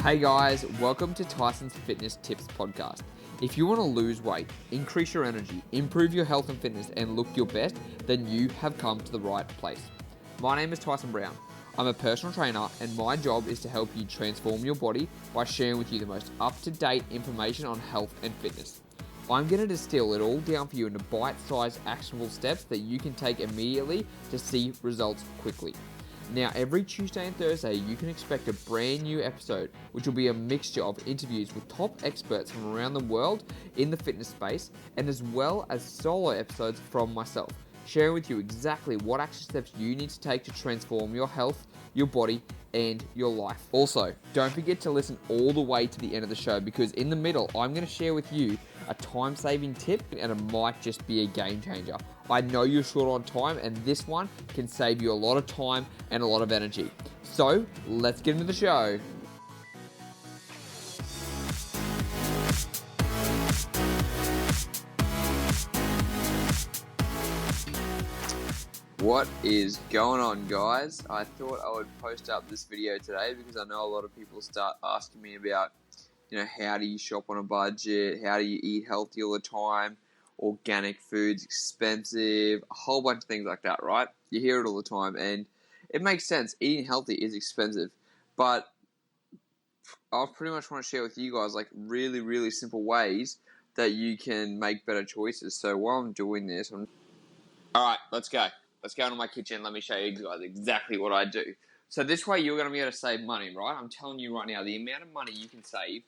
Hey guys, welcome to Tyson's Fitness Tips Podcast. If you want to lose weight, increase your energy, improve your health and fitness, and look your best, then you have come to the right place. My name is Tyson Brown. I'm a personal trainer, and my job is to help you transform your body by sharing with you the most up-to-date information on health and fitness. I'm going to distill it all down for you into bite-sized actionable steps that you can take immediately to see results quickly. Now, every Tuesday and Thursday, you can expect a brand new episode, which will be a mixture of interviews with top experts from around the world in the fitness space, and as well as solo episodes from myself, sharing with you exactly what action steps you need to take to transform your health, your body, and your life. Also, don't forget to listen all the way to the end of the show, because in the middle, I'm going to share with you a time-saving tip, and it might just be a game changer. I know you're short on time, and this one can save you a lot of time and a lot of energy. So, let's get into the show. What is going on, guys? I thought I would post up this video today because I know a lot of people start asking me about, how do you shop on a budget? How do you eat healthy all the time? Organic food's expensive, a whole bunch of things like that, right? You hear it all the time, and it makes sense. Eating healthy is expensive, but I pretty much want to share with you guys really, really simple ways that you can make better choices. So while I'm doing this, all right, let's go. Let's go into my kitchen. Let me show you guys exactly what I do. So this way you're going to be able to save money, right? I'm telling you right now, the amount of money you can save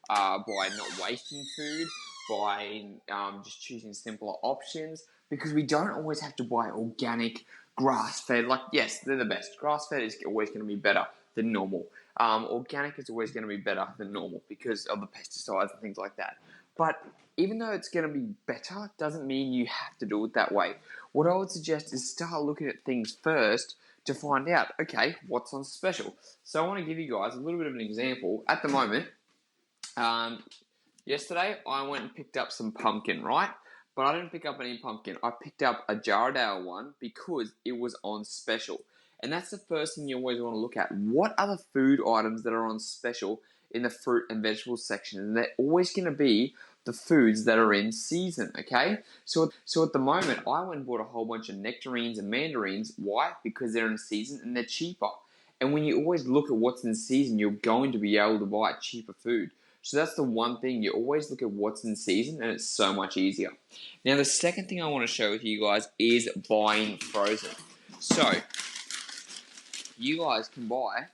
by not wasting food, by just choosing simpler options, because we don't always have to buy organic, grass-fed. Yes, they're the best. Grass-fed is always going to be better than normal. Organic is always going to be better than normal because of the pesticides and things like that. But even though it's going to be better, doesn't mean you have to do it that way. What I would suggest is start looking at things first to find out, okay, what's on special. So I want to give you guys a little bit of an example. At the moment, yesterday I went and picked up some pumpkin, right? But I didn't pick up any pumpkin. I picked up a Jarradale one because it was on special. And that's the first thing you always want to look at. What are the food items that are on special in the fruit and vegetables section? And they're always going to be the foods that are in season, okay? So at the moment, I went and bought a whole bunch of nectarines and mandarins. Why? Because they're in season and they're cheaper. And when you always look at what's in season, you're going to be able to buy cheaper food. So that's the one thing. You always look at what's in season, and it's so much easier. Now, the second thing I want to share with you guys is buying frozen. So you guys can buy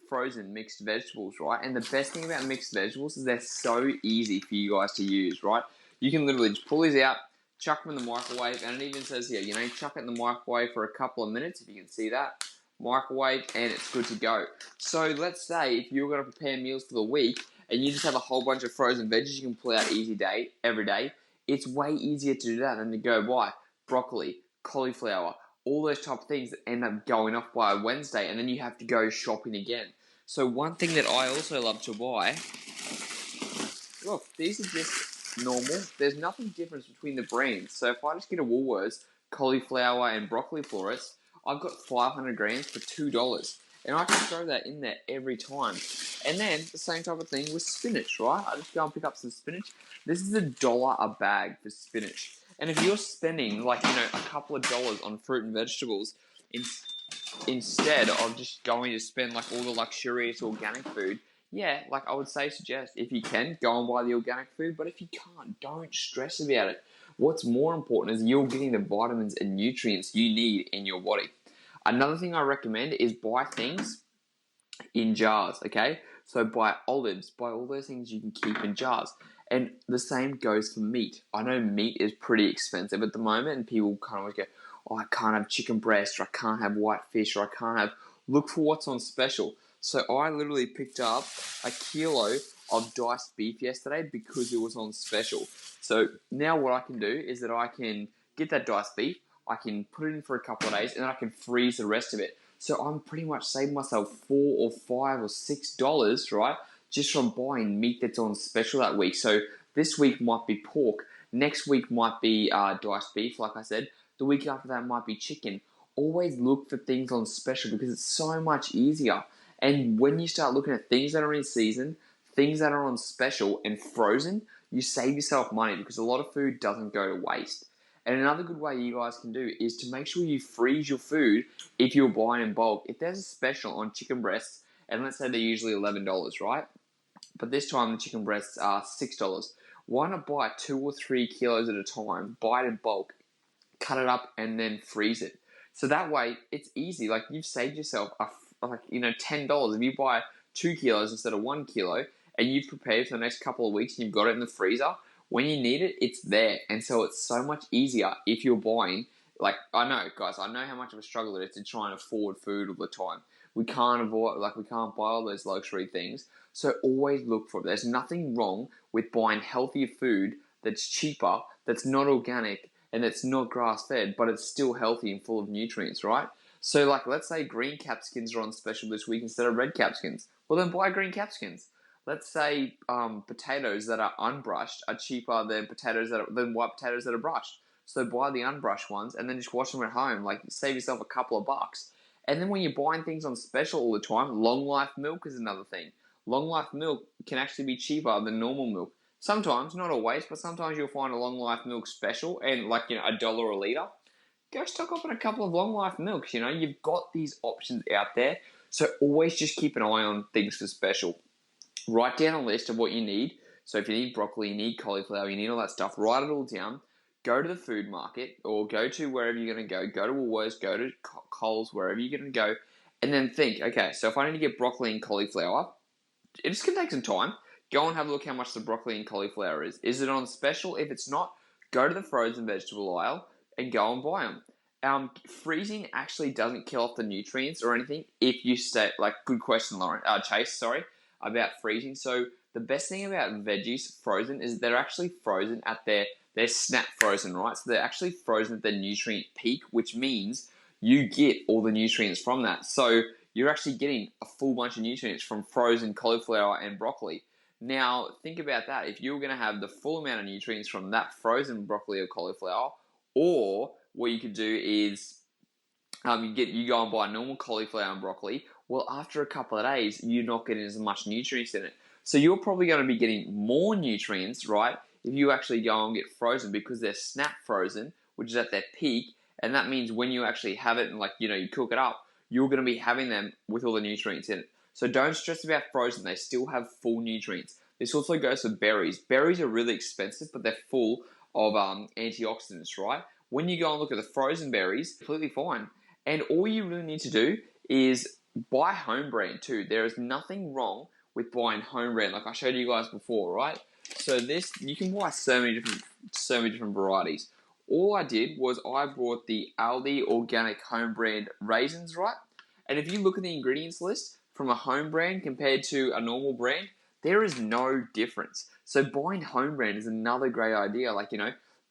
frozen mixed vegetables, right? And the best thing about mixed vegetables is they're so easy for you guys to use, right? You can literally just pull these out, chuck them in the microwave, and it even says here, chuck it in the microwave for a couple of minutes, if you can see that. Microwave, and it's good to go. So let's say if you're going to prepare meals for the week, and you just have a whole bunch of frozen veggies you can pull out every day, it's way easier to do that than to go buy broccoli, cauliflower, all those type of things that end up going off by Wednesday, and then you have to go shopping again. So one thing that I also love to buy, look, these are just normal. There's nothing different between the brands. So if I just get a Woolworths cauliflower and broccoli florets, I've got 500 grams for $2. And I can throw that in there every time. And then the same type of thing with spinach, right? I just go and pick up some spinach. This is $1 a bag for spinach. And if you're spending a couple of dollars on fruit and vegetables instead of just going to spend all the luxurious organic food, I would suggest, if you can, go and buy the organic food. But if you can't, don't stress about it. What's more important is you're getting the vitamins and nutrients you need in your body. Another thing I recommend is buy things in jars, okay? So buy olives, buy all those things you can keep in jars. And the same goes for meat. I know meat is pretty expensive at the moment, and people kind of always go, oh, I can't have chicken breast, or I can't have white fish, or I can't have... Look for what's on special. So I literally picked up a kilo of diced beef yesterday because it was on special. So now what I can do is that I can get that diced beef, I can put it in for a couple of days, and then I can freeze the rest of it. So I'm pretty much saving myself $4 or $5 or $6, right, just from buying meat that's on special that week. So this week might be pork. Next week might be diced beef, like I said. The week after that might be chicken. Always look for things on special because it's so much easier. And when you start looking at things that are in season, things that are on special and frozen, you save yourself money because a lot of food doesn't go to waste. And another good way you guys can do is to make sure you freeze your food if you're buying in bulk. If there's a special on chicken breasts, and let's say they're usually $11, right? But this time the chicken breasts are $6. Why not buy 2 or 3 kilos at a time, buy it in bulk, cut it up, and then freeze it? So that way it's easy. Like you've saved yourself $10 if you buy 2 kilos instead of 1 kilo, and you've prepared for the next couple of weeks and you've got it in the freezer. When you need it, it's there, and so it's so much easier if you're buying. Like I know, guys, I know how much of a struggle it is to try and afford food all the time. We can't we can't buy all those luxury things. So always look for it. There's nothing wrong with buying healthier food that's cheaper, that's not organic, and that's not grass-fed, but it's still healthy and full of nutrients, right? So like, let's say green capsicums are on special this week instead of red capsicums. Well, then buy green capsicums. Let's say potatoes that are unbrushed are cheaper than white potatoes that are brushed. So buy the unbrushed ones and then just wash them at home. Like save yourself a couple of bucks. And then when you're buying things on special all the time, long life milk is another thing. Long life milk can actually be cheaper than normal milk. Sometimes, not always, but sometimes you'll find a long life milk special and $1 a litre. Go stock up on a couple of long life milks. You've got these options out there. So always just keep an eye on things for special. Write down a list of what you need. So if you need broccoli, you need cauliflower, you need all that stuff, write it all down. Go to the food market or go to wherever you're going to go. Go to Woolworths, go to Coles, wherever you're going to go. And then think, okay, so if I need to get broccoli and cauliflower, it's going to take some time. Go and have a look how much the broccoli and cauliflower is. Is it on special? If it's not, go to the frozen vegetable aisle and go and buy them. Freezing actually doesn't kill off the nutrients or anything if you stay, good question, Chase, about freezing. So the best thing about veggies frozen is they're actually frozen at they're snap frozen, right? So they're actually frozen at their nutrient peak, which means you get all the nutrients from that. So you're actually getting a full bunch of nutrients from frozen cauliflower and broccoli. Now, think about that. If you were going to have the full amount of nutrients from that frozen broccoli or cauliflower, or what you could do is you go and buy normal cauliflower and broccoli. Well, after a couple of days, you're not getting as much nutrients in it. So you're probably going to be getting more nutrients, right, if you actually go and get frozen because they're snap frozen, which is at their peak. And that means when you actually have it and you cook it up, you're going to be having them with all the nutrients in it. So don't stress about frozen. They still have full nutrients. This also goes for berries. Berries are really expensive, but they're full of antioxidants, right? When you go and look at the frozen berries, completely fine. And all you really need to do is buy home brand too. There is nothing wrong with buying home brand, like I showed you guys before, right? So you can buy so many different varieties. All I did was I bought the Aldi organic home brand raisins, right? And if you look at the ingredients list from a home brand compared to a normal brand, there is no difference. So buying home brand is another great idea.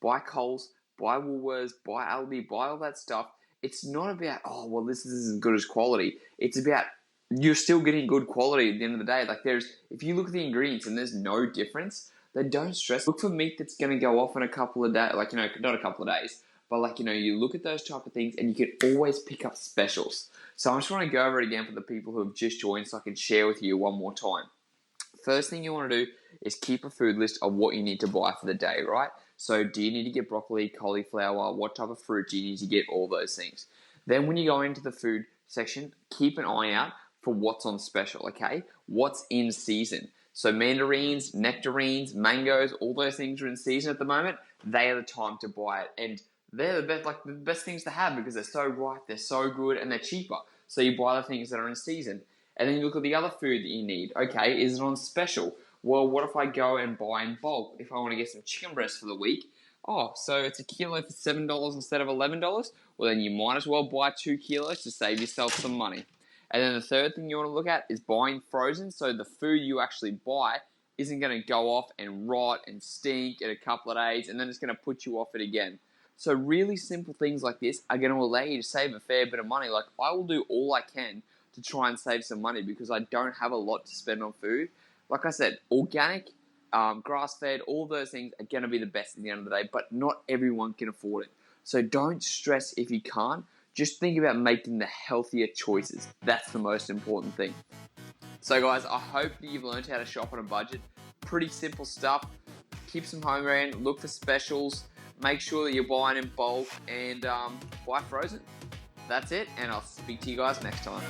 Buy Coles, buy Woolworths, buy Aldi, buy all that stuff. It's not about, this is as good as quality. It's about you're still getting good quality at the end of the day. If you look at the ingredients and there's no difference, then don't stress. Look for meat that's going to go off in a couple of days, not a couple of days, but you look at those type of things and you can always pick up specials. So I just want to go over it again for the people who have just joined so I can share with you one more time. First thing you want to do is keep a food list of what you need to buy for the day, right? So do you need to get broccoli, cauliflower, what type of fruit do you need to get, all those things. Then when you go into the food section, keep an eye out for what's on special, okay? What's in season. So mandarins, nectarines, mangoes, all those things are in season at the moment. They are the time to buy it. And they're the best things to have because they're so ripe, they're so good, and they're cheaper. So you buy the things that are in season. And then you look at the other food that you need. Okay, is it on special? Well, what if I go and buy in bulk? If I want to get some chicken breast for the week, so it's a kilo for $7 instead of $11? Well, then you might as well buy 2 kilos to save yourself some money. And then the third thing you want to look at is buying frozen. So the food you actually buy isn't going to go off and rot and stink in a couple of days, and then it's going to put you off it again. So really simple things like this are going to allow you to save a fair bit of money. I will do all I can to try and save some money because I don't have a lot to spend on food. Like I said, organic, grass-fed, all those things are going to be the best at the end of the day, but not everyone can afford it. So don't stress if you can't. Just think about making the healthier choices. That's the most important thing. So guys, I hope that you've learned how to shop on a budget. Pretty simple stuff. Keep some home brand, look for specials, make sure that you're buying in bulk, and buy frozen. That's it, and I'll speak to you guys next time.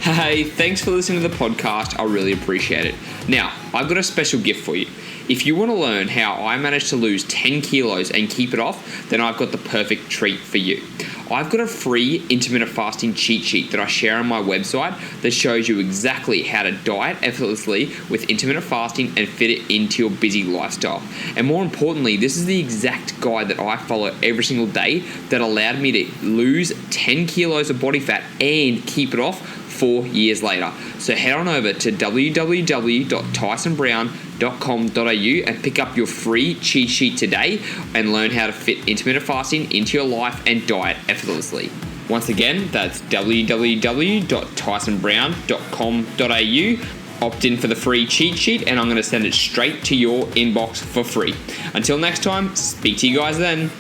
Hey, thanks for listening to the podcast. I really appreciate it. Now, I've got a special gift for you. If you want to learn how I managed to lose 10 kilos and keep it off, then I've got the perfect treat for you. I've got a free intermittent fasting cheat sheet that I share on my website that shows you exactly how to diet effortlessly with intermittent fasting and fit it into your busy lifestyle. And more importantly, this is the exact guide that I follow every single day that allowed me to lose 10 kilos of body fat and keep it off 4 years later. So head on over to www.tysonbrown.com.au and pick up your free cheat sheet today and learn how to fit intermittent fasting into your life and diet effortlessly. Once again, that's www.tysonbrown.com.au. Opt in for the free cheat sheet and I'm going to send it straight to your inbox for free. Until next time, speak to you guys then.